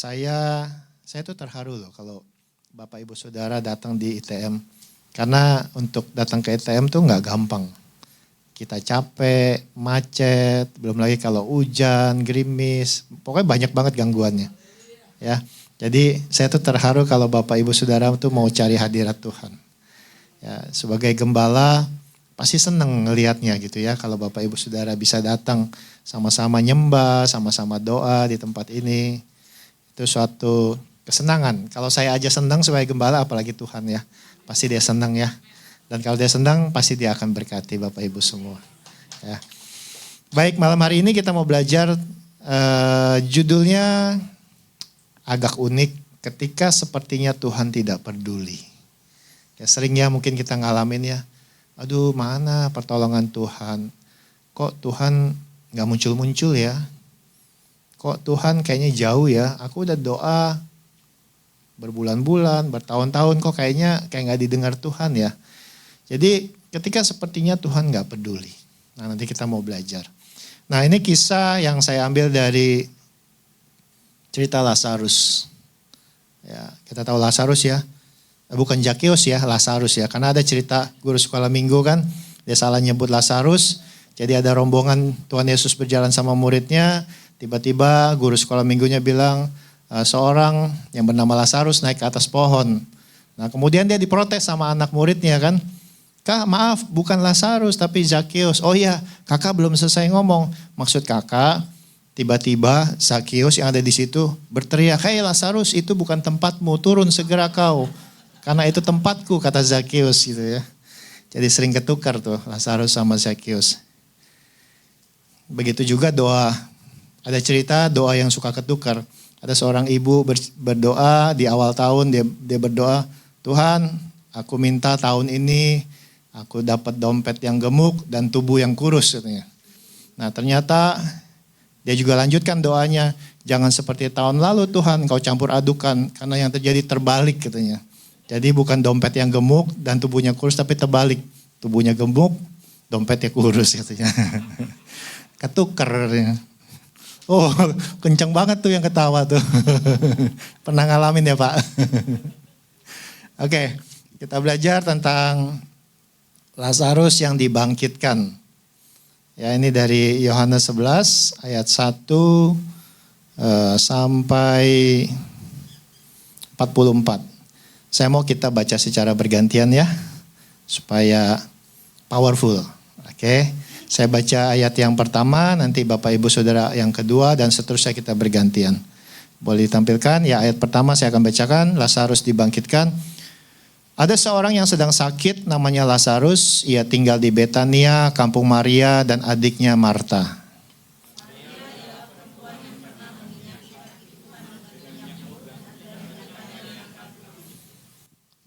Saya tuh terharu loh kalau Bapak Ibu Saudara datang di ITM. Karena untuk datang ke ITM tuh nggak gampang. Kita capek, macet, belum lagi kalau hujan, gerimis, pokoknya banyak banget gangguannya. Ya, jadi saya tuh terharu kalau Bapak Ibu Saudara tuh mau cari hadirat Tuhan. Ya, sebagai gembala pasti seneng ngelihatnya gitu ya. Kalau Bapak Ibu Saudara bisa datang sama-sama nyembah, sama-sama doa di tempat ini. Itu suatu kesenangan. Kalau saya aja senang sebagai gembala, apalagi Tuhan ya. Pasti dia senang ya. Dan kalau dia senang, pasti dia akan berkati Bapak Ibu semua. Ya. Baik, malam hari ini kita mau belajar judulnya agak unik, ketika sepertinya Tuhan tidak peduli. Ya, seringnya mungkin kita ngalamin ya, aduh mana pertolongan Tuhan, kok Tuhan gak muncul-muncul ya, kok Tuhan kayaknya jauh ya, aku udah doa berbulan-bulan, bertahun-tahun kok kayaknya kayak gak didengar Tuhan ya. Jadi ketika sepertinya Tuhan gak peduli. Nah nanti kita mau belajar. Nah ini kisah yang saya ambil dari cerita Lazarus. Ya, kita tahu Lazarus ya. Bukan Zakeus ya, Lazarus ya. Karena ada cerita guru sekolah minggu kan, dia salah nyebut Lazarus. Jadi ada rombongan Tuhan Yesus berjalan sama muridnya. Tiba-tiba guru sekolah minggunya bilang, seorang yang bernama Lazarus naik ke atas pohon. Nah kemudian dia diprotes sama anak muridnya kan. Kak maaf bukan Lazarus tapi Zakeus. Oh iya kakak belum selesai ngomong. Maksud kakak tiba-tiba Zakeus yang ada di situ berteriak. Hei Lazarus itu bukan tempatmu, turun segera kau. Karena itu tempatku kata Zakeus gitu ya. Jadi sering ketukar tuh Lazarus sama Zakeus. Begitu juga doa. Ada cerita doa yang suka ketukar. Ada seorang ibu berdoa di awal tahun dia berdoa, Tuhan aku minta tahun ini aku dapat dompet yang gemuk dan tubuh yang kurus katanya. Nah ternyata dia juga lanjutkan doanya, jangan seperti tahun lalu Tuhan kau campur adukan karena yang terjadi terbalik katanya. Jadi bukan dompet yang gemuk dan tubuhnya kurus tapi terbalik. Tubuhnya gemuk, dompetnya kurus katanya. Ketukar. Oh kencang banget tuh yang ketawa tuh. Pernah ngalamin ya Pak? Oke, kita belajar tentang Lazarus yang dibangkitkan. Ya ini dari Yohanes 11 ayat 1 sampai 44. Saya mau kita baca secara bergantian ya, supaya powerful. Oke, saya baca ayat yang pertama, nanti Bapak Ibu Saudara yang kedua, dan seterusnya kita bergantian. Boleh ditampilkan ya ayat pertama saya akan bacakan, Lazarus dibangkitkan. Ada seorang yang sedang sakit namanya Lazarus, ia tinggal di Betania, kampung Maria dan adiknya Marta.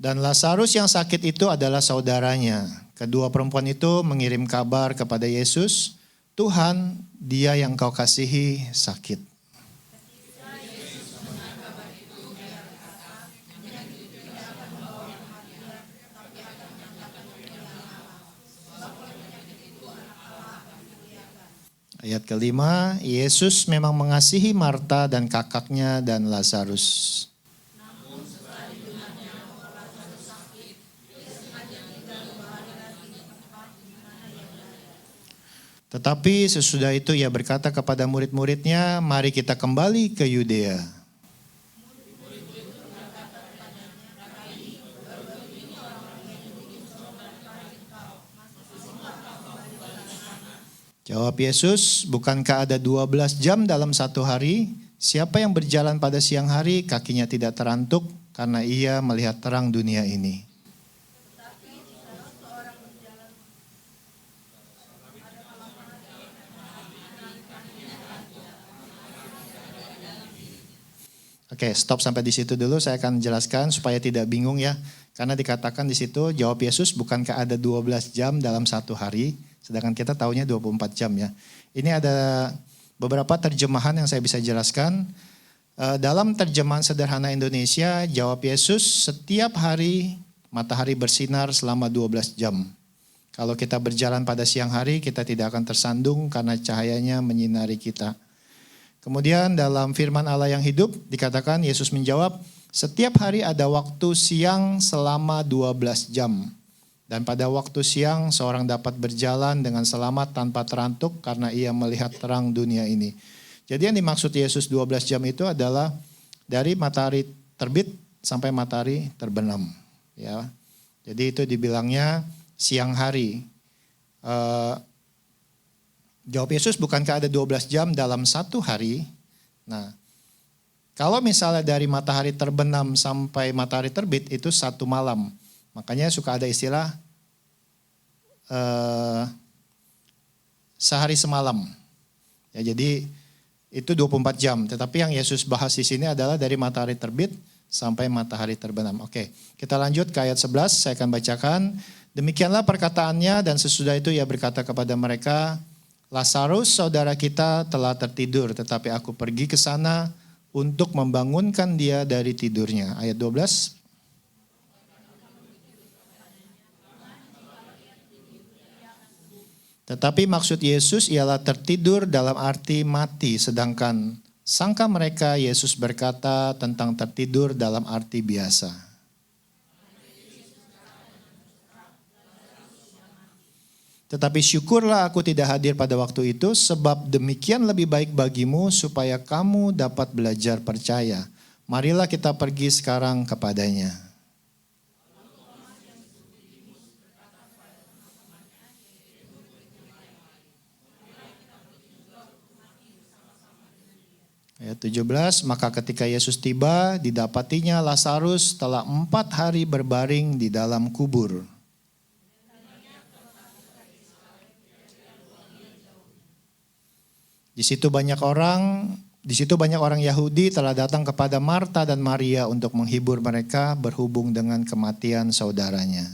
Dan Lazarus yang sakit itu adalah saudaranya. Kedua perempuan itu mengirim kabar kepada Yesus, Tuhan, dia yang kau kasihi sakit. Ayat kelima, Yesus memang mengasihi Marta dan kakaknya dan Lazarus. Tetapi sesudah itu ia berkata kepada murid-muridnya, mari kita kembali ke Yudea. Jawab Yesus, bukankah ada 12 jam dalam satu hari? Siapa yang berjalan pada siang hari, kakinya tidak terantuk, karena ia melihat terang dunia ini. Oke, stop sampai di situ dulu. Saya akan jelaskan supaya tidak bingung ya. Karena dikatakan di situ, jawab Yesus, bukankah ada 12 jam dalam satu hari? Sedangkan kita tahunya 24 jam ya. Ini ada beberapa terjemahan yang saya bisa jelaskan. Dalam terjemahan sederhana Indonesia, jawab Yesus, setiap hari matahari bersinar selama 12 jam. Kalau kita berjalan pada siang hari, kita tidak akan tersandung karena cahayanya menyinari kita. Kemudian dalam firman Allah yang hidup dikatakan Yesus menjawab, setiap hari ada waktu siang selama 12 jam. Dan pada waktu siang seorang dapat berjalan dengan selamat tanpa terantuk karena ia melihat terang dunia ini. Jadi yang dimaksud Yesus 12 jam itu adalah dari matahari terbit sampai matahari terbenam. Ya. Jadi itu dibilangnya siang hari. Jawab Yesus, bukankah ada 12 jam dalam satu hari? Nah, kalau misalnya dari matahari terbenam sampai matahari terbit itu satu malam. Makanya suka ada istilah sehari semalam. Ya, jadi itu 24 jam. Tetapi yang Yesus bahas di sini adalah dari matahari terbit sampai matahari terbenam. Oke, kita lanjut ke ayat 11, saya akan bacakan. Demikianlah perkataannya dan sesudah itu ia berkata kepada mereka, Lazarus saudara kita telah tertidur, tetapi aku pergi ke sana untuk membangunkan dia dari tidurnya. Ayat 12. Tetapi maksud Yesus ialah tertidur dalam arti mati, sedangkan sangka mereka Yesus berkata tentang tertidur dalam arti biasa. Tetapi syukurlah aku tidak hadir pada waktu itu, sebab demikian lebih baik bagimu supaya kamu dapat belajar percaya. Marilah kita pergi sekarang kepadanya. Ayat 17, maka ketika Yesus tiba, didapatinya Lazarus telah 4 hari berbaring di dalam kubur. Di situ banyak orang Yahudi telah datang kepada Marta dan Maria untuk menghibur mereka berhubung dengan kematian saudaranya.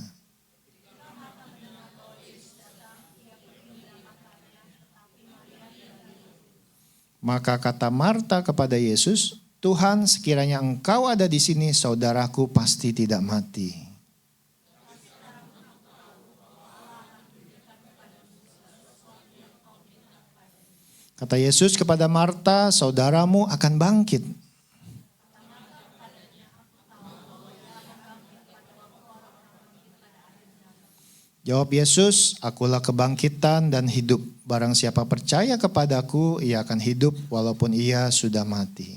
Maka kata Marta kepada Yesus, Tuhan, sekiranya engkau ada di sini, saudaraku pasti tidak mati. Kata Yesus kepada Marta, saudaramu akan bangkit. Jawab Yesus, akulah kebangkitan dan hidup. Barang siapa percaya kepadaku, ia akan hidup walaupun ia sudah mati.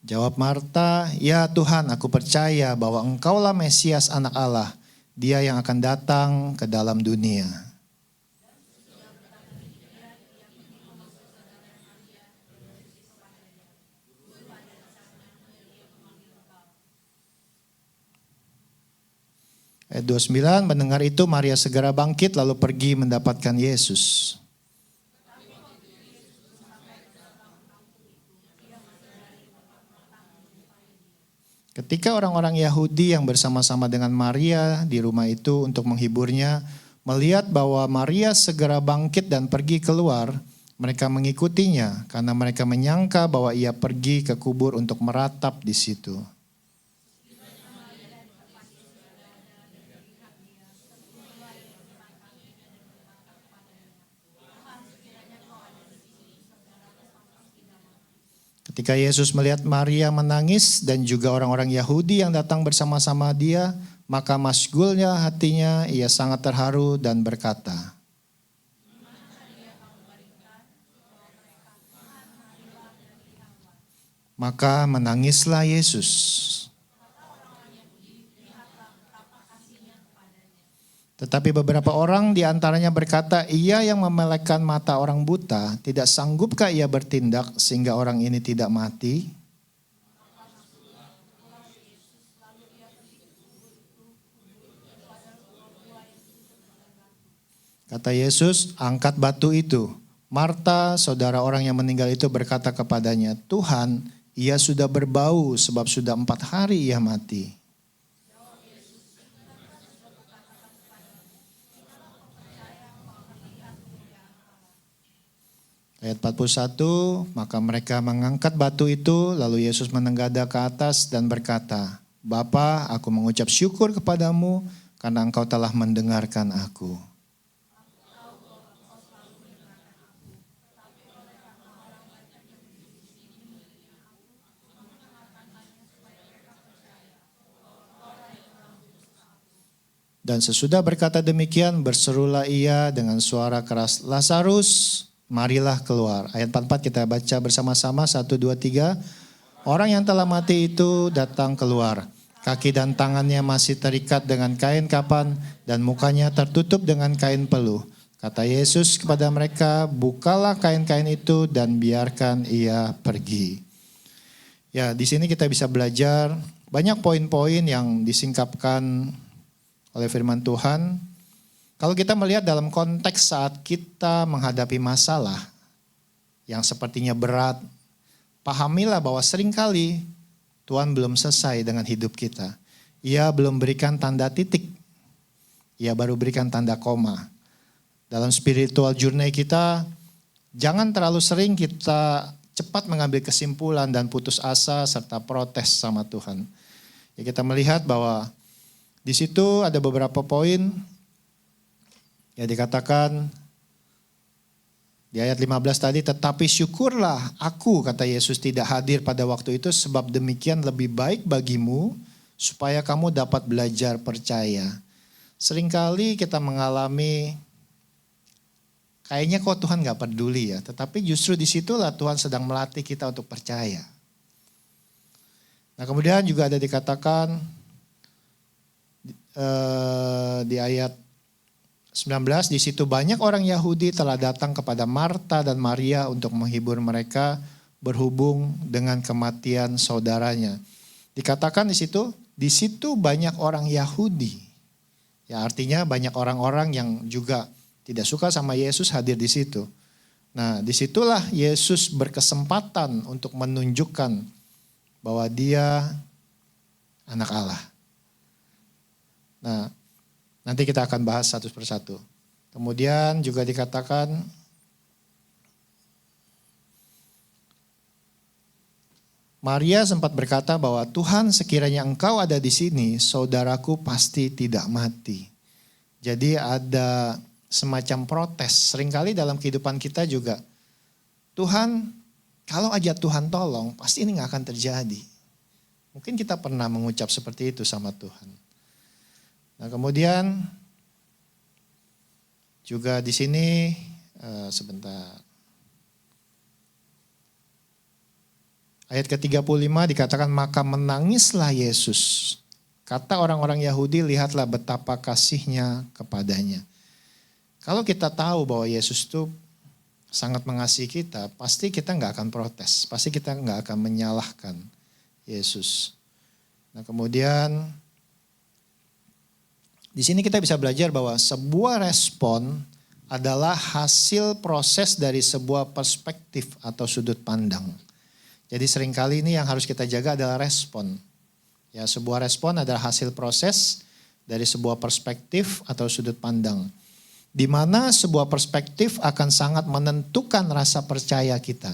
Jawab Marta, ya Tuhan, aku percaya bahwa engkaulah Mesias anak Allah, dia yang akan datang ke dalam dunia. Ayat 29, mendengar itu Maria segera bangkit lalu pergi mendapatkan Yesus. Ketika orang-orang Yahudi yang bersama-sama dengan Maria di rumah itu untuk menghiburnya, melihat bahwa Maria segera bangkit dan pergi keluar, mereka mengikutinya karena mereka menyangka bahwa ia pergi ke kubur untuk meratap di situ. Ketika Yesus melihat Maria menangis dan juga orang-orang Yahudi yang datang bersama-sama dia, maka masgulnya hatinya, ia sangat terharu dan berkata, maka menangislah Yesus. Tetapi beberapa orang diantaranya berkata, ia yang memelekkan mata orang buta, tidak sanggupkah ia bertindak sehingga orang ini tidak mati? Kata Yesus, angkat batu itu. Marta, saudara orang yang meninggal itu berkata kepadanya, Tuhan, ia sudah berbau sebab sudah 4 hari ia mati. Ayat 41, maka mereka mengangkat batu itu, lalu Yesus menenggada ke atas dan berkata, Bapa, aku mengucap syukur kepadamu karena Engkau telah mendengarkan aku. Dan sesudah berkata demikian, berserulah ia dengan suara keras, Lazarus, marilah keluar. Ayat 44 kita baca bersama-sama, 1, 2, 3. Orang yang telah mati itu datang keluar. Kaki dan tangannya masih terikat dengan kain kapan dan mukanya tertutup dengan kain peluh. Kata Yesus kepada mereka, bukalah kain-kain itu dan biarkan ia pergi. Ya, di sini kita bisa belajar banyak poin-poin yang disingkapkan oleh firman Tuhan. Kalau kita melihat dalam konteks saat kita menghadapi masalah yang sepertinya berat, pahamilah bahwa seringkali Tuhan belum selesai dengan hidup kita. Ia belum berikan tanda titik, ia baru berikan tanda koma. Dalam spiritual journey kita, jangan terlalu sering kita cepat mengambil kesimpulan dan putus asa serta protes sama Tuhan. Ya, kita melihat bahwa di situ ada beberapa poin yang dikatakan di ayat 15 tadi, tetapi syukurlah aku, kata Yesus, tidak hadir pada waktu itu, sebab demikian lebih baik bagimu supaya kamu dapat belajar percaya. Seringkali kita mengalami kayaknya kok Tuhan gak peduli ya, tetapi justru disitulah Tuhan sedang melatih kita untuk percaya. Nah kemudian juga ada dikatakan di ayat 19, di situ banyak orang Yahudi telah datang kepada Marta dan Maria untuk menghibur mereka berhubung dengan kematian saudaranya. Dikatakan di situ banyak orang Yahudi. Ya artinya banyak orang-orang yang juga tidak suka sama Yesus hadir di situ. Nah, disitulah Yesus berkesempatan untuk menunjukkan bahwa dia anak Allah. Nah, nanti kita akan bahas satu persatu. Kemudian juga dikatakan Maria sempat berkata bahwa Tuhan, sekiranya Engkau ada di sini, saudaraku pasti tidak mati. Jadi ada semacam protes. Seringkali dalam kehidupan kita juga, Tuhan, kalau aja Tuhan tolong, pasti ini gak akan terjadi. Mungkin kita pernah mengucap seperti itu sama Tuhan. Nah kemudian juga di sini sebentar. Ayat ke-35 dikatakan maka menangislah Yesus. Kata orang-orang Yahudi, lihatlah betapa kasihnya kepadanya. Kalau kita tahu bahwa Yesus itu sangat mengasihi kita, pasti kita nggak akan protes, pasti kita nggak akan menyalahkan Yesus. Nah kemudian di sini kita bisa belajar bahwa sebuah respon adalah hasil proses dari sebuah perspektif atau sudut pandang. Jadi seringkali ini yang harus kita jaga adalah respon. Ya, sebuah respon adalah hasil proses dari sebuah perspektif atau sudut pandang. Di mana sebuah perspektif akan sangat menentukan rasa percaya kita.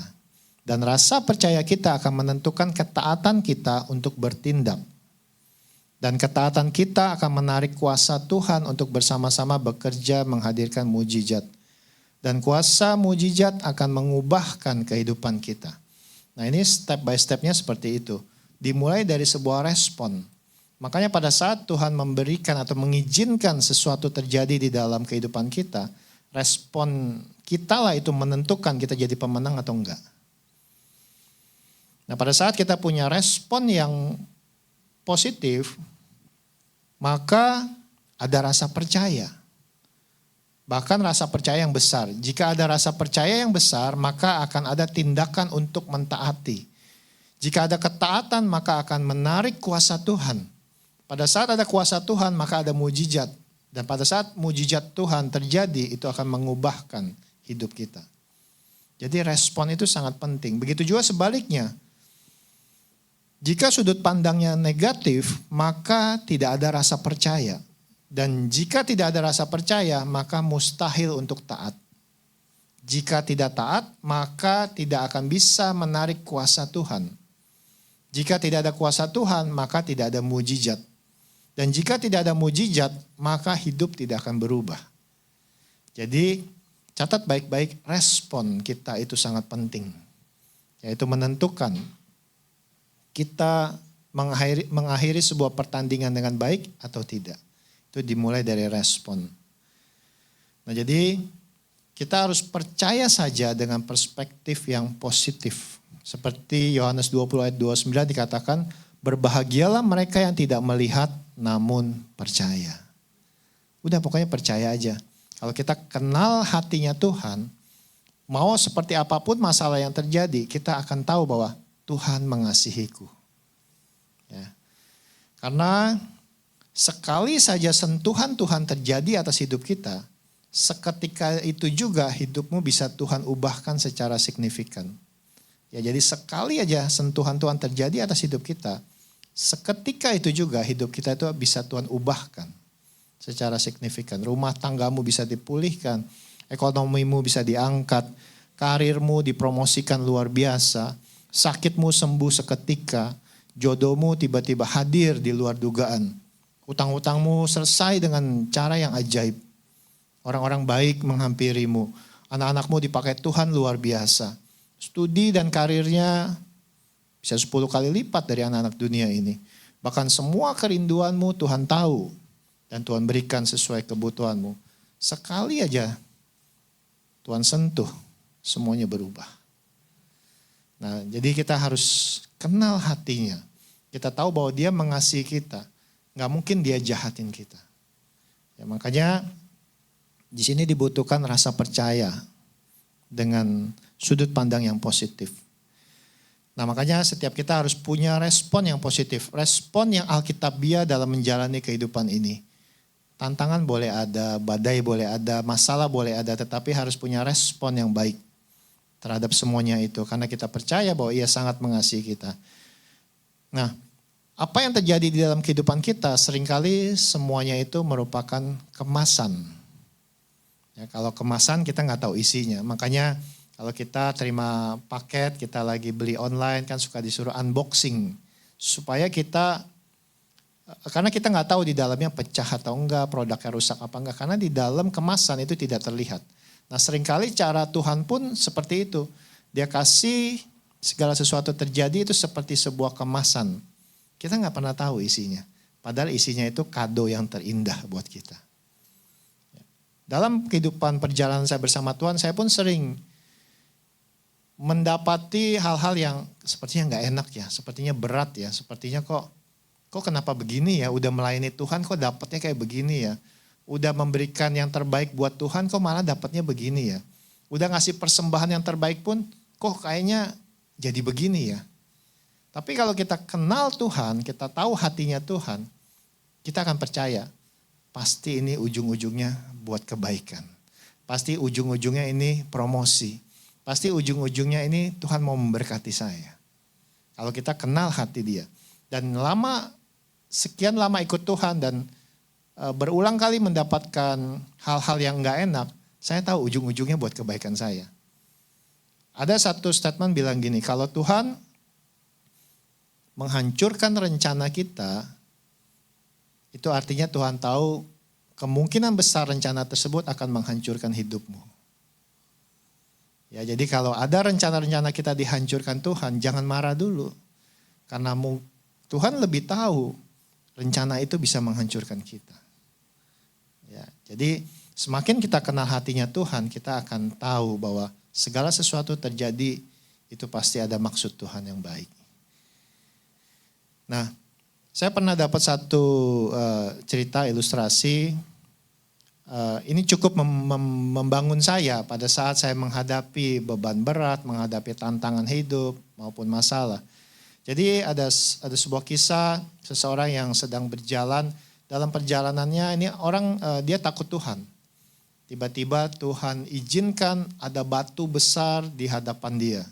Dan rasa percaya kita akan menentukan ketaatan kita untuk bertindak. Dan ketaatan kita akan menarik kuasa Tuhan untuk bersama-sama bekerja menghadirkan mujizat. Dan kuasa mujizat akan mengubahkan kehidupan kita. Nah ini step by stepnya seperti itu. Dimulai dari sebuah respon. Makanya pada saat Tuhan memberikan atau mengizinkan sesuatu terjadi di dalam kehidupan kita, respon kita lah itu menentukan kita jadi pemenang atau enggak. Nah pada saat kita punya respon yang positif, maka ada rasa percaya. Bahkan rasa percaya yang besar. Jika ada rasa percaya yang besar, maka akan ada tindakan untuk mentaati. Jika ada ketaatan, maka akan menarik kuasa Tuhan. Pada saat ada kuasa Tuhan, maka ada mujizat. Dan pada saat mujizat Tuhan terjadi, itu akan mengubahkan hidup kita. Jadi respon itu sangat penting. Begitu juga sebaliknya. Jika sudut pandangnya negatif, maka tidak ada rasa percaya. Dan jika tidak ada rasa percaya, maka mustahil untuk taat. Jika tidak taat, maka tidak akan bisa menarik kuasa Tuhan. Jika tidak ada kuasa Tuhan, maka tidak ada mujizat. Dan jika tidak ada mujizat, maka hidup tidak akan berubah. Jadi catat baik-baik, respon kita itu sangat penting. Yaitu menentukan kita mengakhiri sebuah pertandingan dengan baik atau tidak. Itu dimulai dari respon. Nah jadi kita harus percaya saja dengan perspektif yang positif. Seperti Yohanes 20 ayat 29 dikatakan, berbahagialah mereka yang tidak melihat namun percaya. Udah pokoknya percaya aja. Kalau kita kenal hatinya Tuhan, mau seperti apapun masalah yang terjadi, kita akan tahu bahwa Tuhan mengasihiku. Ya. Karena sekali saja sentuhan Tuhan terjadi atas hidup kita, seketika itu juga hidupmu bisa Tuhan ubahkan secara signifikan. Ya, jadi sekali aja sentuhan Tuhan terjadi atas hidup kita, seketika itu juga hidup kita itu bisa Tuhan ubahkan secara signifikan. Rumah tanggamu bisa dipulihkan, ekonomimu bisa diangkat, karirmu dipromosikan luar biasa, sakitmu sembuh seketika, jodohmu tiba-tiba hadir di luar dugaan. Utang-utangmu selesai dengan cara yang ajaib. Orang-orang baik menghampirimu. Anak-anakmu dipakai Tuhan luar biasa. Studi dan karirnya bisa 10 kali lipat dari anak-anak dunia ini. Bahkan semua kerinduanmu Tuhan tahu. Dan Tuhan berikan sesuai kebutuhanmu. Sekali aja Tuhan sentuh, semuanya berubah. Nah, jadi kita harus kenal hatinya. Kita tahu bahwa dia mengasihi kita. Gak mungkin dia jahatin kita. Ya, makanya di sini dibutuhkan rasa percaya dengan sudut pandang yang positif. Nah, makanya setiap kita harus punya respon yang positif. Respon yang alkitabiah dalam menjalani kehidupan ini. Tantangan boleh ada, badai boleh ada, masalah boleh ada, tetapi harus punya respon yang baik terhadap semuanya itu. Karena kita percaya bahwa ia sangat mengasihi kita. Nah, apa yang terjadi di dalam kehidupan kita seringkali semuanya itu merupakan kemasan. Ya, kalau kemasan kita nggak tahu isinya. Makanya kalau kita terima paket, kita lagi beli online kan suka disuruh unboxing. Supaya kita, karena kita nggak tahu di dalamnya pecah atau enggak, produknya rusak apa enggak. Karena di dalam kemasan itu tidak terlihat. Nah seringkali cara Tuhan pun seperti itu. Dia kasih segala sesuatu terjadi itu seperti sebuah kemasan. Kita nggak pernah tahu isinya. Padahal isinya itu kado yang terindah buat kita. Dalam kehidupan perjalanan saya bersama Tuhan, saya pun sering mendapati hal-hal yang sepertinya nggak enak ya, sepertinya berat ya, sepertinya kok kenapa begini ya, udah melayani Tuhan kok dapatnya kayak begini ya. Udah memberikan yang terbaik buat Tuhan kok malah dapatnya begini ya. Udah ngasih persembahan yang terbaik pun kok kayaknya jadi begini ya. Tapi kalau kita kenal Tuhan, kita tahu hatinya Tuhan, kita akan percaya pasti ini ujung-ujungnya buat kebaikan. Pasti ujung-ujungnya ini promosi. Pasti ujung-ujungnya ini Tuhan mau memberkati saya. Kalau kita kenal hati dia. Dan sekian lama ikut Tuhan dan berulang kali mendapatkan hal-hal yang gak enak, saya tahu ujung-ujungnya buat kebaikan saya. Ada satu statement bilang gini, kalau Tuhan menghancurkan rencana kita, itu artinya Tuhan tahu kemungkinan besar rencana tersebut akan menghancurkan hidupmu. Ya, jadi kalau ada rencana-rencana kita dihancurkan Tuhan, jangan marah dulu. Karena Tuhan lebih tahu rencana itu bisa menghancurkan kita. Ya, jadi semakin kita kenal hatinya Tuhan, kita akan tahu bahwa segala sesuatu terjadi itu pasti ada maksud Tuhan yang baik. Nah, saya pernah dapat satu cerita ilustrasi. Ini cukup membangun saya pada saat saya menghadapi beban berat, menghadapi tantangan hidup maupun masalah. Jadi ada sebuah kisah seseorang yang sedang berjalan, dalam perjalanannya ini orang dia takut Tuhan. Tiba-tiba Tuhan izinkan ada batu besar di hadapan dia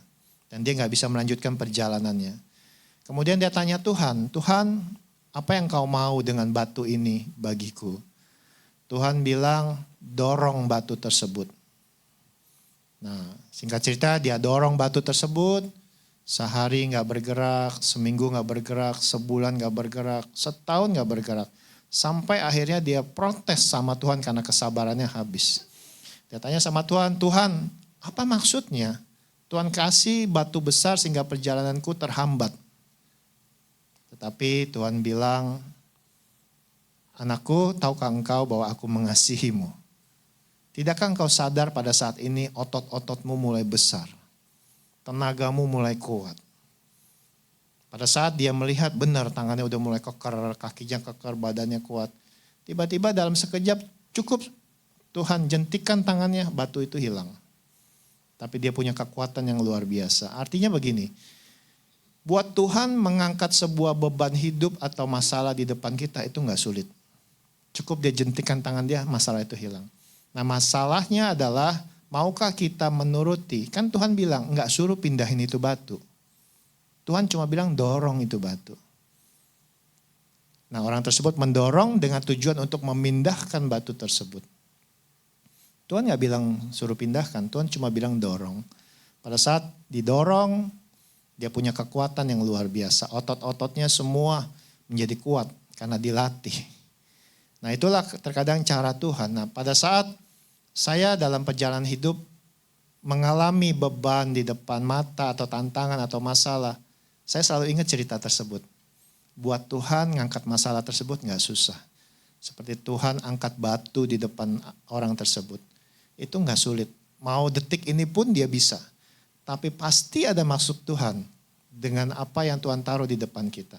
dan dia nggak bisa melanjutkan perjalanannya. Kemudian dia tanya Tuhan, Tuhan apa yang kau mau dengan batu ini bagiku? Tuhan bilang dorong batu tersebut. Nah singkat cerita dia dorong batu tersebut, sehari gak bergerak, seminggu gak bergerak, sebulan gak bergerak, setahun gak bergerak. Sampai akhirnya dia protes sama Tuhan karena kesabarannya habis. Dia tanya sama Tuhan, Tuhan apa maksudnya? Tuhan kasih batu besar sehingga perjalananku terhambat. Tetapi Tuhan bilang, anakku, tahukah engkau bahwa aku mengasihimu? Tidakkah engkau sadar pada saat ini otot-ototmu mulai besar, tenagamu mulai kuat. Pada saat dia melihat benar tangannya udah mulai keker, kakinya keker, badannya kuat. Tiba-tiba dalam sekejap cukup Tuhan jentikan tangannya, batu itu hilang. Tapi dia punya kekuatan yang luar biasa. Artinya begini, buat Tuhan mengangkat sebuah beban hidup atau masalah di depan kita itu gak sulit. Cukup dia jentikan tangan dia, masalah itu hilang. Nah masalahnya adalah, maukah kita menuruti? Kan Tuhan bilang, gak suruh pindahin itu batu. Tuhan cuma bilang dorong itu batu. Nah orang tersebut mendorong dengan tujuan untuk memindahkan batu tersebut. Tuhan gak bilang suruh pindahkan, Tuhan cuma bilang dorong. Pada saat didorong, dia punya kekuatan yang luar biasa. Otot-ototnya semua menjadi kuat karena dilatih. Nah itulah terkadang cara Tuhan. Nah pada saat saya dalam perjalanan hidup mengalami beban di depan mata atau tantangan atau masalah, saya selalu ingat cerita tersebut. Buat Tuhan ngangkat masalah tersebut gak susah. Seperti Tuhan angkat batu di depan orang tersebut. Itu gak sulit. Mau detik ini pun dia bisa. Tapi pasti ada maksud Tuhan dengan apa yang Tuhan taruh di depan kita.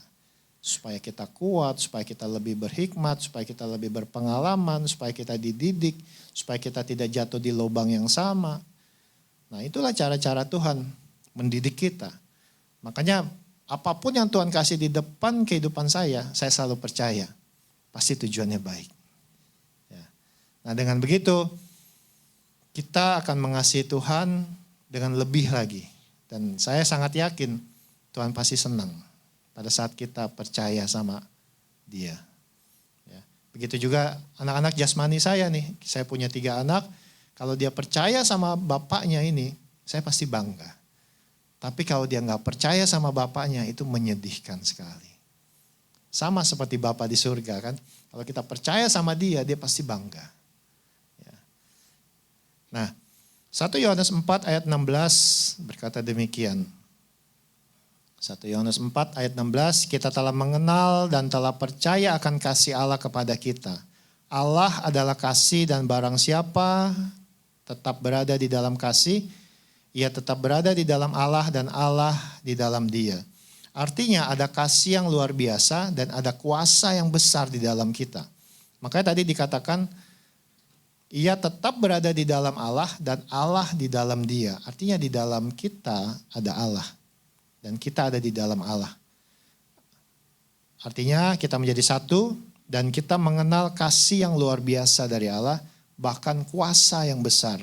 Supaya kita kuat, supaya kita lebih berhikmat, supaya kita lebih berpengalaman, supaya kita dididik, supaya kita tidak jatuh di lubang yang sama. Nah itulah cara-cara Tuhan mendidik kita. Makanya apapun yang Tuhan kasih di depan kehidupan saya selalu percaya. Pasti tujuannya baik. Ya. Nah dengan begitu, kita akan mengasihi Tuhan dengan lebih lagi. Dan saya sangat yakin Tuhan pasti senang pada saat kita percaya sama Dia. Ya. Begitu juga anak-anak jasmani saya nih. Saya punya 3 anak. Kalau dia percaya sama bapaknya ini, saya pasti bangga. Tapi kalau dia nggak percaya sama bapaknya, itu menyedihkan sekali. Sama seperti Bapa di surga kan. Kalau kita percaya sama dia, dia pasti bangga. Ya. Nah, 1 Yohanes 4 ayat 16 berkata demikian. 1 Yohanes 4 ayat 16, kita telah mengenal dan telah percaya akan kasih Allah kepada kita. Allah adalah kasih dan barang siapa tetap berada di dalam kasih, ia tetap berada di dalam Allah dan Allah di dalam dia. Artinya ada kasih yang luar biasa dan ada kuasa yang besar di dalam kita. Makanya tadi dikatakan ia tetap berada di dalam Allah dan Allah di dalam dia. Artinya di dalam kita ada Allah dan kita ada di dalam Allah. Artinya kita menjadi satu dan kita mengenal kasih yang luar biasa dari Allah, bahkan kuasa yang besar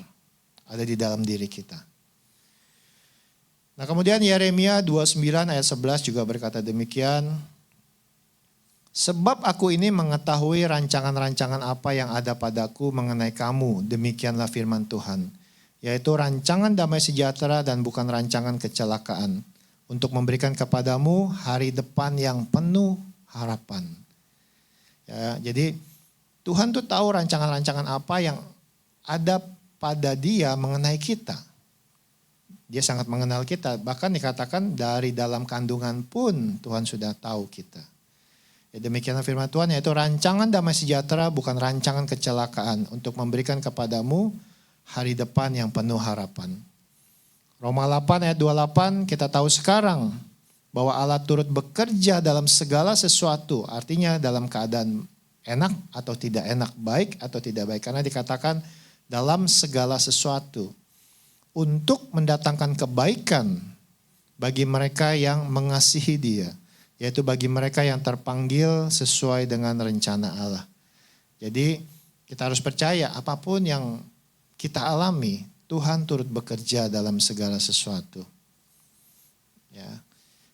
ada di dalam diri kita. Nah kemudian Yeremia 29 ayat 11 juga berkata demikian. Sebab aku ini mengetahui rancangan-rancangan apa yang ada padaku mengenai kamu. Demikianlah firman Tuhan. Yaitu rancangan damai sejahtera dan bukan rancangan kecelakaan. Untuk memberikan kepadamu hari depan yang penuh harapan. Ya, jadi Tuhan tuh tahu rancangan-rancangan apa yang ada pada Dia mengenai kita. Dia sangat mengenal kita, bahkan dikatakan dari dalam kandungan pun Tuhan sudah tahu kita. Ya, demikianlah firman Tuhan, yaitu rancangan damai sejahtera bukan rancangan kecelakaan untuk memberikan kepadamu hari depan yang penuh harapan. Roma 8 ayat 28 kita tahu sekarang bahwa Allah turut bekerja dalam segala sesuatu, artinya dalam keadaan enak atau tidak enak, baik atau tidak baik. Karena dikatakan dalam segala sesuatu. Untuk mendatangkan kebaikan bagi mereka yang mengasihi Dia. Yaitu bagi mereka yang terpanggil sesuai dengan rencana Allah. Jadi kita harus percaya apapun yang kita alami, Tuhan turut bekerja dalam segala sesuatu. Ya.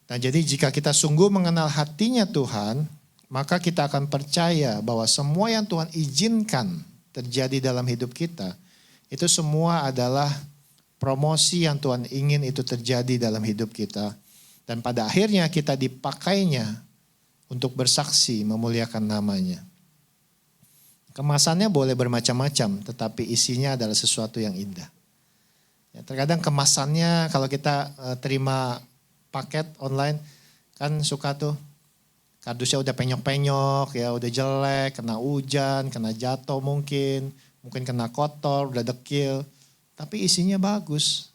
Nah jadi jika kita sungguh mengenal hatinya Tuhan, maka kita akan percaya bahwa semua yang Tuhan izinkan terjadi dalam hidup kita, itu semua adalah promosi yang Tuhan ingin itu terjadi dalam hidup kita. Dan pada akhirnya kita dipakainya untuk bersaksi memuliakan namanya. Kemasannya boleh bermacam-macam, tetapi isinya adalah sesuatu yang indah. Ya, terkadang kemasannya kalau kita terima paket online kan suka tuh kardusnya udah penyok-penyok, ya udah jelek, kena hujan, kena jatuh mungkin kena kotor, udah dekil, tapi isinya bagus.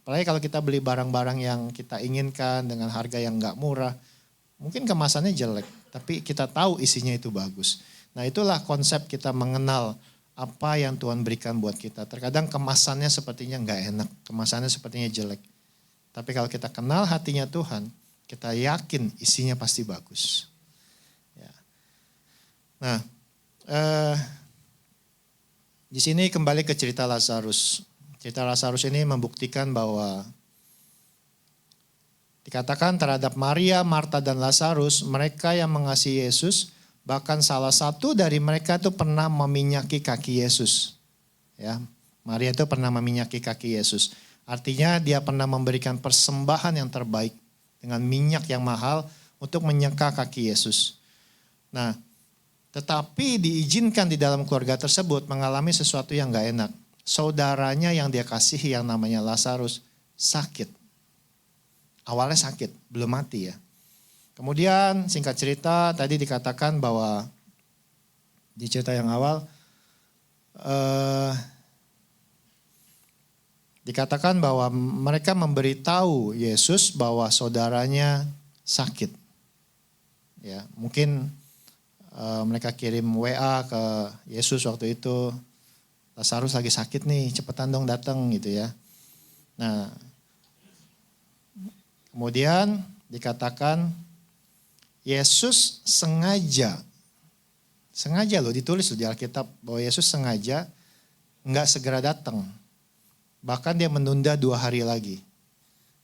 Apalagi kalau kita beli barang-barang yang kita inginkan dengan harga yang gak murah, mungkin kemasannya jelek, tapi kita tahu isinya itu bagus. Nah itulah konsep kita mengenal apa yang Tuhan berikan buat kita. Terkadang kemasannya sepertinya gak enak, kemasannya sepertinya jelek. Tapi kalau kita kenal hatinya Tuhan, kita yakin isinya pasti bagus. Ya. Nah, di sini kembali ke cerita Lazarus. Cerita Lazarus ini membuktikan bahwa dikatakan terhadap Maria, Marta, dan Lazarus, mereka yang mengasihi Yesus, bahkan salah satu dari mereka itu pernah meminyaki kaki Yesus. Ya, Maria itu pernah meminyaki kaki Yesus. Artinya dia pernah memberikan persembahan yang terbaik dengan minyak yang mahal untuk menyeka kaki Yesus. Nah, tetapi diizinkan di dalam keluarga tersebut mengalami sesuatu yang gak enak. Saudaranya yang dia kasihi yang namanya Lazarus sakit. Awalnya sakit, belum mati ya. Kemudian singkat cerita tadi dikatakan bahwa di cerita yang awal dikatakan bahwa mereka memberitahu Yesus bahwa saudaranya sakit. Ya, mungkin mereka kirim WA ke Yesus waktu itu, Lazarus lagi sakit nih, cepetan dong datang gitu ya. Nah, kemudian dikatakan Yesus sengaja loh ditulis di Alkitab bahwa Yesus sengaja enggak segera datang. Bahkan dia menunda 2 hari lagi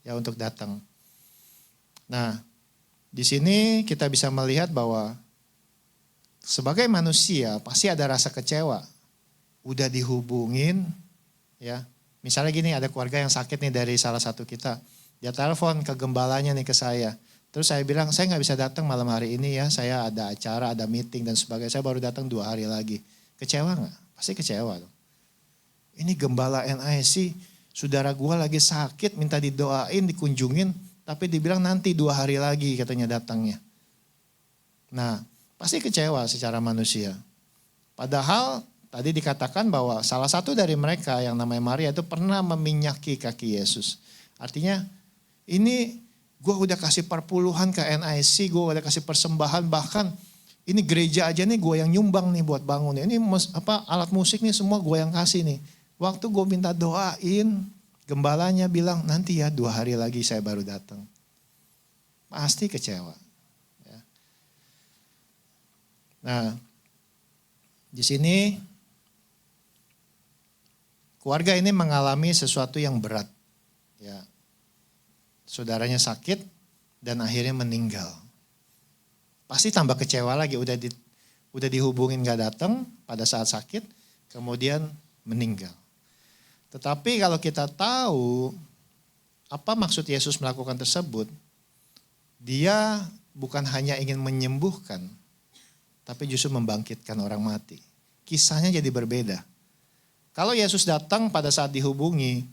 ya untuk datang. Nah, di sini kita bisa melihat bahwa sebagai manusia pasti ada rasa kecewa. Udah dihubungin ya. Misalnya gini, ada keluarga yang sakit nih dari salah satu kita. Dia telepon ke gembalanya nih ke saya. Terus saya bilang, saya gak bisa datang malam hari ini ya. Saya ada acara, ada meeting dan sebagainya. Saya baru datang 2 hari lagi. Kecewa gak? Pasti kecewa dong. Ini gembala NIC, saudara gue lagi sakit, minta didoain, dikunjungin. Tapi dibilang nanti 2 hari lagi katanya datangnya. Nah, pasti kecewa secara manusia. Padahal tadi dikatakan bahwa salah satu dari mereka yang namanya Maria itu pernah meminyaki kaki Yesus. Artinya ini gue udah kasih perpuluhan ke NIC, gue udah kasih persembahan, bahkan ini gereja aja nih gue yang nyumbang nih buat bangun. Ini alat musik nih semua gue yang kasih nih. Waktu gue minta doain, gembalanya bilang nanti ya 2 hari lagi saya baru datang. Pasti kecewa. Ya. Nah, di sini keluarga ini mengalami sesuatu yang berat. Ya. Saudaranya sakit dan akhirnya meninggal. Pasti tambah kecewa lagi, udah dihubungin gak datang pada saat sakit, kemudian meninggal. Tetapi kalau kita tahu apa maksud Yesus melakukan tersebut, dia bukan hanya ingin menyembuhkan, tapi justru membangkitkan orang mati. Kisahnya jadi berbeda. Kalau Yesus datang pada saat dihubungi,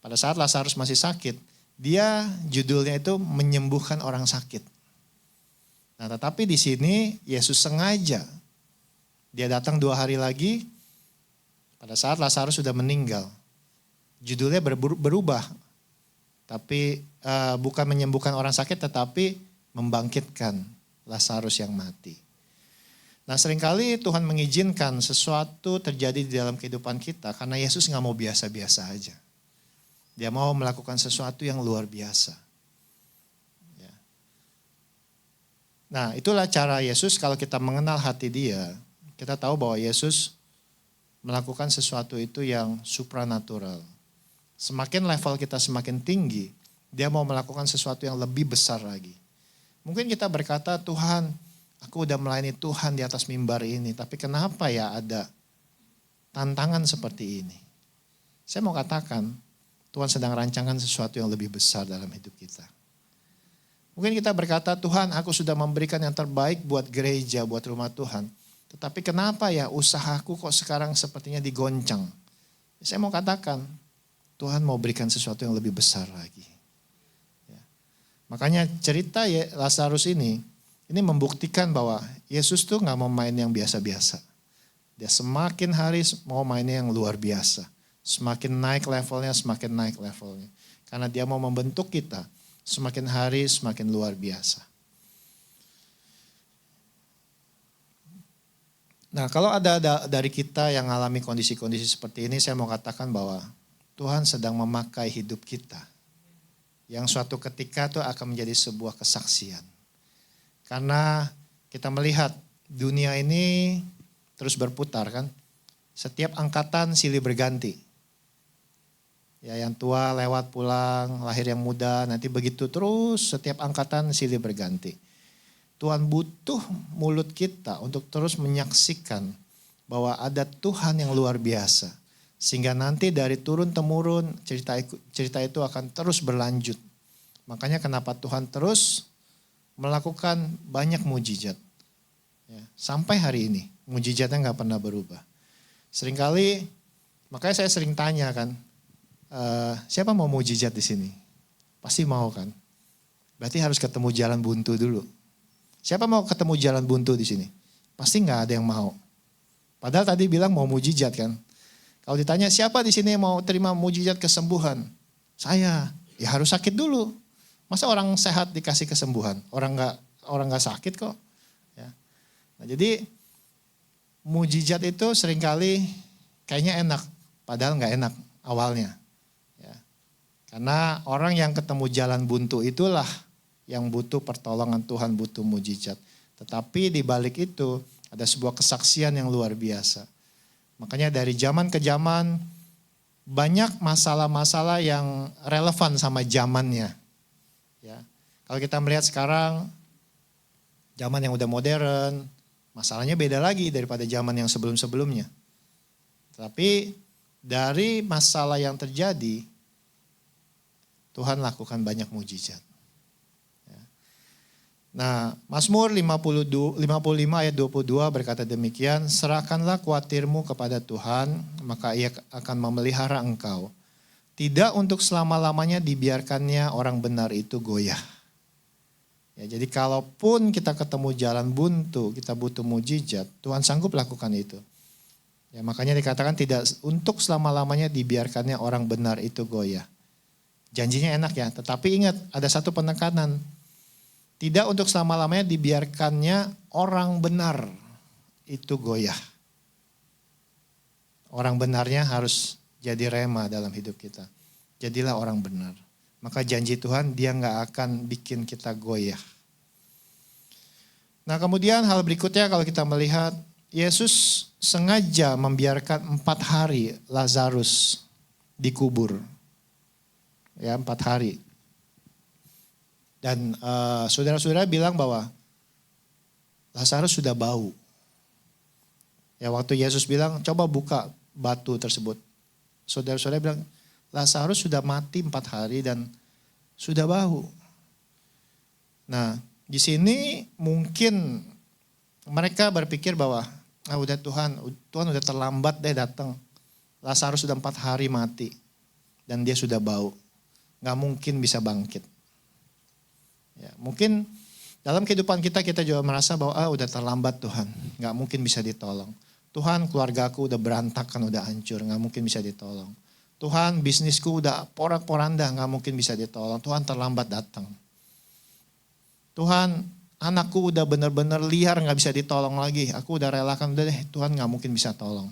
pada saat Lazarus masih sakit, dia judulnya itu menyembuhkan orang sakit. Nah, tetapi di sini Yesus sengaja dia datang 2 hari lagi pada saat Lazarus sudah meninggal. Judulnya berubah. Tapi bukan menyembuhkan orang sakit tetapi membangkitkan Lazarus yang mati. Nah, seringkali Tuhan mengizinkan sesuatu terjadi di dalam kehidupan kita karena Yesus nggak mau biasa-biasa aja. Dia mau melakukan sesuatu yang luar biasa. Ya. Nah, itulah cara Yesus kalau kita mengenal hati dia. Kita tahu bahwa Yesus melakukan sesuatu itu yang supranatural. Semakin level kita semakin tinggi, dia mau melakukan sesuatu yang lebih besar lagi. Mungkin kita berkata, Tuhan, aku udah melayani Tuhan di atas mimbar ini. Tapi kenapa ya ada tantangan seperti ini? Saya mau katakan, Tuhan sedang rancangkan sesuatu yang lebih besar dalam hidup kita. Mungkin kita berkata, Tuhan aku sudah memberikan yang terbaik buat gereja, buat rumah Tuhan. Tetapi kenapa ya usahaku kok sekarang sepertinya digoncang? Saya mau katakan, Tuhan mau berikan sesuatu yang lebih besar lagi. Ya. Makanya cerita Lazarus ini membuktikan bahwa Yesus tuh gak mau main yang biasa-biasa. Dia semakin hari mau mainnya yang luar biasa. Semakin naik levelnya, semakin naik levelnya. Karena dia mau membentuk kita, semakin hari semakin luar biasa. Nah, kalau ada dari kita yang mengalami kondisi-kondisi seperti ini, saya mau katakan bahwa Tuhan sedang memakai hidup kita. Yang suatu ketika itu akan menjadi sebuah kesaksian. Karena kita melihat dunia ini terus berputar kan. Setiap angkatan silih berganti. Ya, yang tua lewat pulang, lahir yang muda, nanti begitu terus setiap angkatan silih berganti. Tuhan butuh mulut kita untuk terus menyaksikan bahwa ada Tuhan yang luar biasa. Sehingga nanti dari turun-temurun cerita itu akan terus berlanjut. Makanya kenapa Tuhan terus melakukan banyak mujizat. Ya, sampai hari ini mujizatnya gak pernah berubah. Seringkali, makanya saya sering tanya kan, siapa mau mujizat di sini? Pasti mau kan? Berarti harus ketemu jalan buntu dulu. Siapa mau ketemu jalan buntu di sini? Pasti nggak ada yang mau. Padahal tadi bilang mau mujizat kan. Kalau ditanya siapa di sini yang mau terima mujizat kesembuhan? Saya. Ya harus sakit dulu. Masa orang sehat dikasih kesembuhan? Orang nggak sakit kok. Ya. Nah, jadi mujizat itu seringkali kayaknya enak. Padahal nggak enak awalnya. Ya. Karena orang yang ketemu jalan buntu itulah yang butuh pertolongan Tuhan, butuh mujizat. Tetapi di balik itu ada sebuah kesaksian yang luar biasa. Makanya dari zaman ke zaman banyak masalah-masalah yang relevan sama zamannya. Ya. Kalau kita melihat sekarang zaman yang udah modern, masalahnya beda lagi daripada zaman yang sebelum-sebelumnya. Tapi dari masalah yang terjadi, Tuhan lakukan banyak mujizat. Nah, Mazmur 55 ayat 22 berkata demikian, serahkanlah kuatirmu kepada Tuhan, maka Ia akan memelihara engkau. Tidak untuk selama-lamanya dibiarkannya orang benar itu goyah. Ya, jadi kalaupun kita ketemu jalan buntu, kita butuh mujizat, Tuhan sanggup lakukan itu. Ya, makanya dikatakan tidak untuk selama-lamanya dibiarkannya orang benar itu goyah. Janjinya enak ya, tetapi ingat ada satu penekanan. Tidak untuk selama-lamanya dibiarkannya orang benar itu goyah. Orang benarnya harus jadi rema dalam hidup kita. Jadilah orang benar. Maka janji Tuhan dia gak akan bikin kita goyah. Nah kemudian hal berikutnya kalau kita melihat Yesus sengaja membiarkan 4 hari Lazarus dikubur. Ya 4 hari. Dan saudara-saudara bilang bahwa Lazarus sudah bau. Ya waktu Yesus bilang coba buka batu tersebut. Saudara-saudara bilang Lazarus sudah mati 4 hari dan sudah bau. Nah di sini mungkin mereka berpikir bahwa udah Tuhan udah terlambat deh datang. Lazarus sudah 4 hari mati dan dia sudah bau. Gak mungkin bisa bangkit. Ya, mungkin dalam kehidupan kita juga merasa bahwa udah terlambat Tuhan, nggak mungkin bisa ditolong. Tuhan keluargaku udah berantakan, udah hancur, nggak mungkin bisa ditolong. Tuhan bisnisku udah porak-poranda, nggak mungkin bisa ditolong. Tuhan terlambat datang. Tuhan anakku udah benar-benar liar, nggak bisa ditolong lagi. Aku udah relakan, udah deh Tuhan nggak mungkin bisa tolong.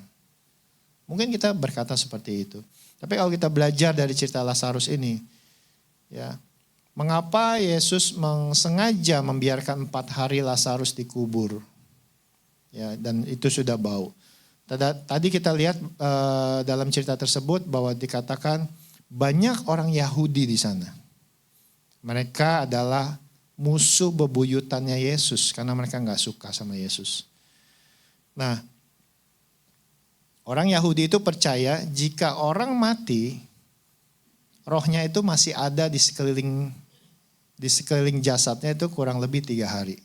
Mungkin kita berkata seperti itu. Tapi kalau kita belajar dari cerita Lazarus ini, ya. Mengapa Yesus sengaja membiarkan 4 hari Lazarus dikubur? Ya, dan itu sudah bau. Tadi kita lihat dalam cerita tersebut bahwa dikatakan banyak orang Yahudi di sana. Mereka adalah musuh bebuyutannya Yesus karena mereka nggak suka sama Yesus. Nah, orang Yahudi itu percaya jika orang mati, rohnya itu masih ada di sekeliling jasadnya itu kurang lebih 3 hari.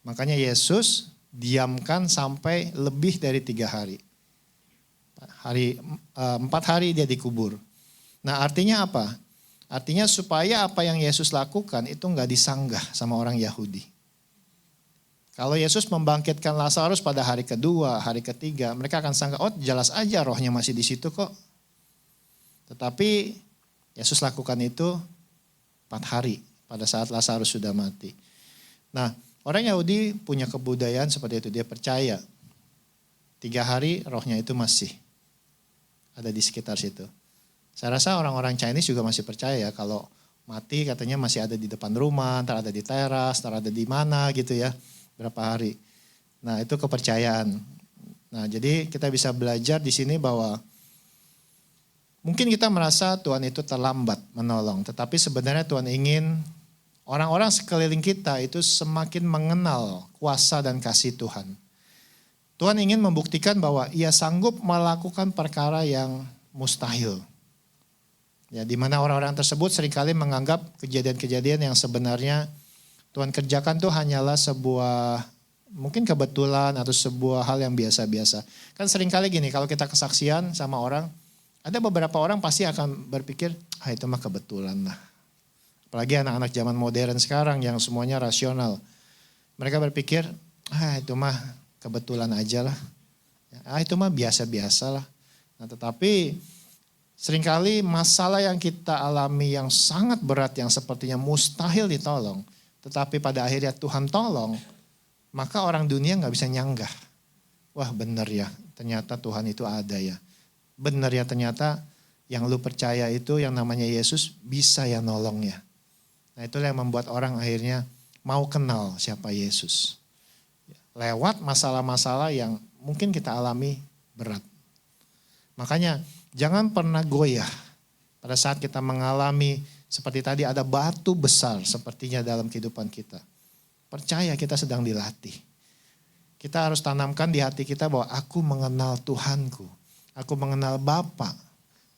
Makanya Yesus diamkan sampai lebih dari 3 hari. 4 hari dia dikubur. Nah artinya apa? Artinya supaya apa yang Yesus lakukan itu nggak disanggah sama orang Yahudi. Kalau Yesus membangkitkan Lazarus pada hari kedua, hari ketiga, mereka akan sangka, oh jelas aja rohnya masih di situ kok. Tetapi Yesus lakukan itu 4 hari pada saat Lazarus sudah mati. Nah, orang Yahudi punya kebudayaan seperti itu, dia percaya 3 hari rohnya itu masih ada di sekitar situ. Saya rasa orang-orang Chinese juga masih percaya ya kalau mati katanya masih ada di depan rumah, ntar ada di teras, ntar ada di mana gitu ya. Berapa hari. Nah itu kepercayaan. Nah jadi kita bisa belajar di sini bahwa mungkin kita merasa Tuhan itu terlambat menolong. Tetapi sebenarnya Tuhan ingin orang-orang sekeliling kita itu semakin mengenal kuasa dan kasih Tuhan. Tuhan ingin membuktikan bahwa ia sanggup melakukan perkara yang mustahil. Ya, di mana orang-orang tersebut seringkali menganggap kejadian-kejadian yang sebenarnya Tuhan kerjakan tuh hanyalah sebuah mungkin kebetulan atau sebuah hal yang biasa-biasa. Kan seringkali gini, kalau kita kesaksian sama orang, ada beberapa orang pasti akan berpikir, itu mah kebetulan lah. Apalagi anak-anak zaman modern sekarang yang semuanya rasional. Mereka berpikir, itu mah kebetulan aja lah. Itu mah biasa-biasa lah. Nah, tetapi seringkali masalah yang kita alami yang sangat berat, yang sepertinya mustahil ditolong, tetapi pada akhirnya Tuhan tolong, maka orang dunia gak bisa nyanggah. Wah benar ya, ternyata Tuhan itu ada ya. Benar ya ternyata yang lu percaya itu yang namanya Yesus bisa ya nolong ya. Nah itulah yang membuat orang akhirnya mau kenal siapa Yesus. Lewat masalah-masalah yang mungkin kita alami berat. Makanya jangan pernah goyah pada saat kita mengalami seperti tadi ada batu besar sepertinya dalam kehidupan kita. Percaya kita sedang dilatih. Kita harus tanamkan di hati kita bahwa aku mengenal Tuhanku. Aku mengenal Bapa.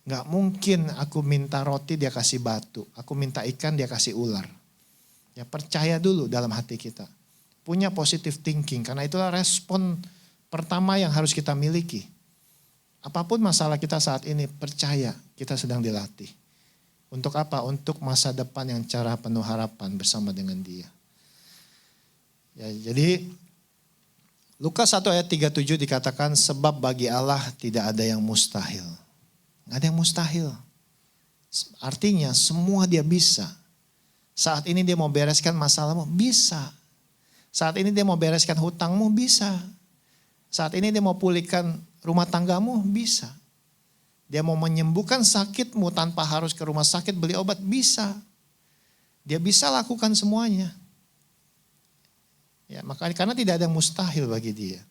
Gak mungkin aku minta roti dia kasih batu. Aku minta ikan dia kasih ular. Ya percaya dulu dalam hati kita. Punya positive thinking karena itulah respon pertama yang harus kita miliki. Apapun masalah kita saat ini percaya kita sedang dilatih. Untuk apa? Untuk masa depan yang cerah penuh harapan bersama dengan Dia. Ya, jadi Lukas 1 ayat 37 dikatakan sebab bagi Allah tidak ada yang mustahil. Nggak ada yang mustahil. Artinya semua Dia bisa. Saat ini Dia mau bereskan masalahmu, bisa. Saat ini Dia mau bereskan hutangmu, bisa. Saat ini Dia mau pulihkan rumah tanggamu, bisa. Dia mau menyembuhkan sakitmu tanpa harus ke rumah sakit beli obat, bisa. Dia bisa lakukan semuanya. Ya, makanya karena tidak ada yang mustahil bagi Dia.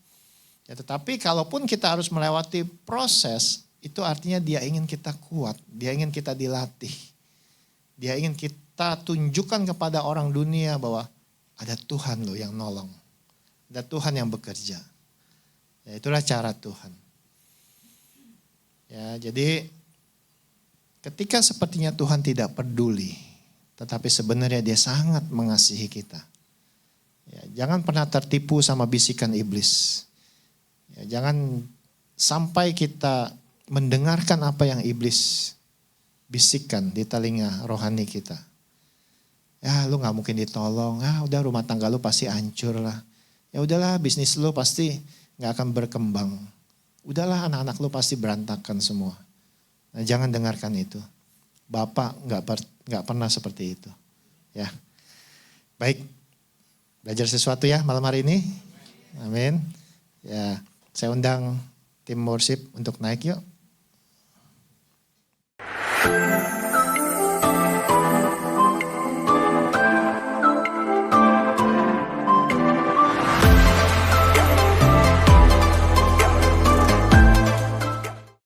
Ya, tetapi kalaupun kita harus melewati proses, itu artinya Dia ingin kita kuat, Dia ingin kita dilatih. Dia ingin kita tunjukkan kepada orang dunia bahwa ada Tuhan loh yang nolong. Ada Tuhan yang bekerja. Ya, itulah cara Tuhan. Ya, jadi ketika sepertinya Tuhan tidak peduli, tetapi sebenarnya Dia sangat mengasihi kita. Ya, jangan pernah tertipu sama bisikan iblis. Ya, jangan sampai kita mendengarkan apa yang iblis bisikkan di telinga rohani kita. Ya lu gak mungkin ditolong, udah rumah tangga lu pasti hancur lah. Ya udahlah bisnis lu pasti gak akan berkembang. Udahlah anak-anak lu pasti berantakan semua. Nah, jangan dengarkan itu. Bapak gak pernah seperti itu. Ya, baik. Belajar sesuatu ya malam hari ini. Amin. Ya, saya undang tim worship untuk naik yuk.